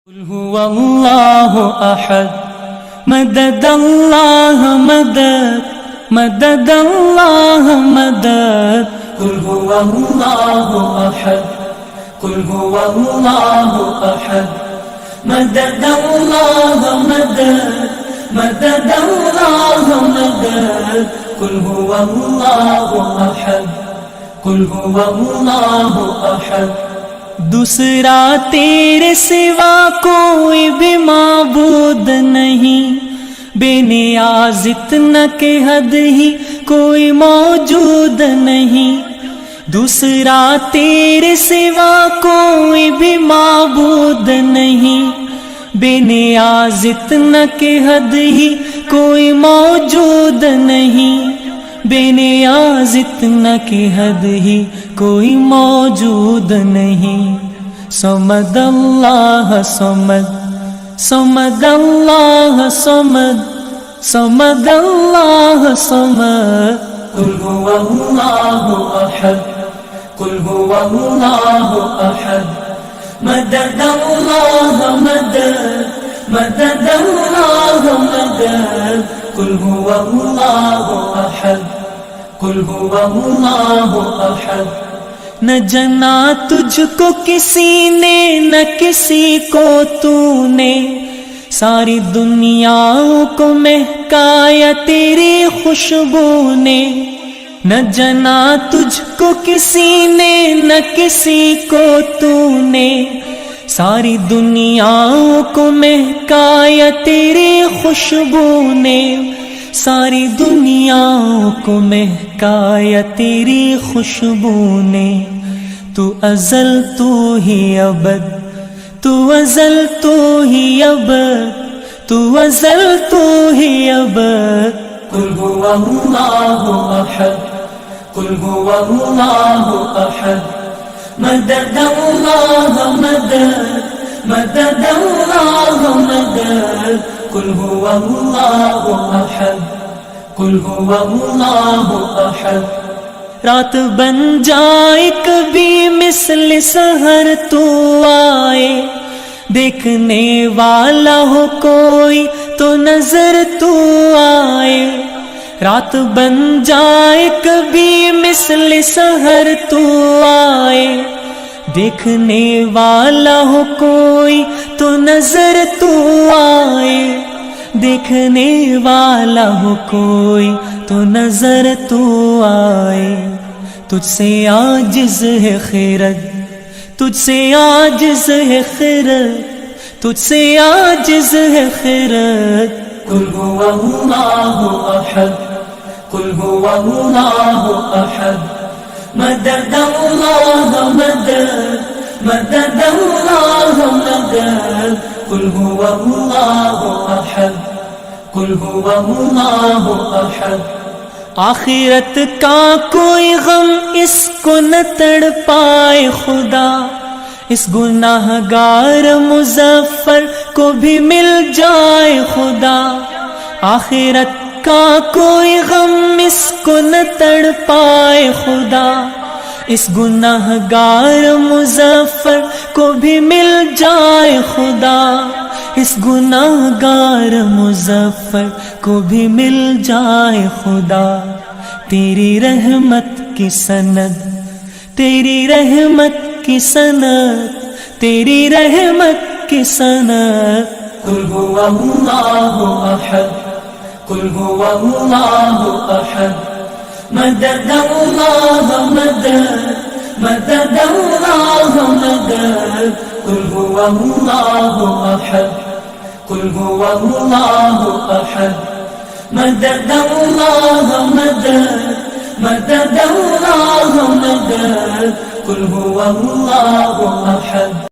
قل هو الله أحد مدد الله مدد مدد الله مدد قل هو الله أحد قل هو الله أحد مدد الله مدد مدد الله مدد قل هو الله أحد قل هو الله أحد دوسرا تیرے سوا کوئی بھی معبود نہیں، بے نیاز اتنا کہ حد ہی کوئی موجود نہیں۔ دوسرا تیرے سوا کوئی بھی معبود نہیں، بے نیاز اتنا کہ حد ہی کوئی موجود نہیں، بے نیاز اتنا کہ حد ہی کوئی موجود نہیں۔ صمد اللہ صمد صمد اللہ صمد صمد اللہ صمد قل هو الله أحد قل هو الله أحد مدد الله مدد مدد الله مدد قل هو الله أحد قل هو الله أحد نہ جنا تجھ کو کسی نے نہ کسی کو تو نے، ساری دنیا کو مہکایا تیری خوشبو نے۔ نہ جنا تجھ کو کسی نے نہ کسی کو تو نے، ساری دنیا کو مہکایا تیری خوشبو نے، ساری دنیا کو مہکایا تیری خوشبو نے۔ تو ازل تو ہی ابد تو ازل تو ہی ابد تو ازل تو ہی ابد قل هو الله أحد قل هو الله أحد مدد الله مدد مدد الله مدد قل هو الله أحد قل هو الله أحد رات بن جائے کبھی مثل سحر تو آئے، دیکھنے والا ہو کوئی تو نظر تو آئے۔ رات بن جائے کبھی مثل سحر تو آئے، دیکھنے والا ہو کوئی تو نظر تو آئے، دیکھنے والا ہو کوئی تو نظر تو آئے۔ تجھ سے عاجز ہے خیرت تجھ سے عاجز ہے خیرت تجھ سے عاجز ہے خیرت قل هو الله أحد قل هو الله أحد مدد الله مدد مدد الله مدد قل هو الله أحد قل هو الله أحد آخرت کا کوئی غم اس کو نہ تڑ پائے خدا، اس گناہ گار مظفر کو بھی مل جائے خدا۔ آخرت کا کوئی غم اس کو نہ تڑ پائے خدا، اس گناہ گار مظفر کو بھی مل جائے خدا، اس گناہ گار مظفر کو بھی مل جائے خدا۔ تیری رحمت کی سند تیری رحمت کی سند تیری رحمت کی سند قل هو الله أحد قل هو الله أحد مدد الله مدد مدد الله مدد قل هو الله أحد قل هو الله أحد مدد الله مدد مدد الله مدد قل هو الله أحد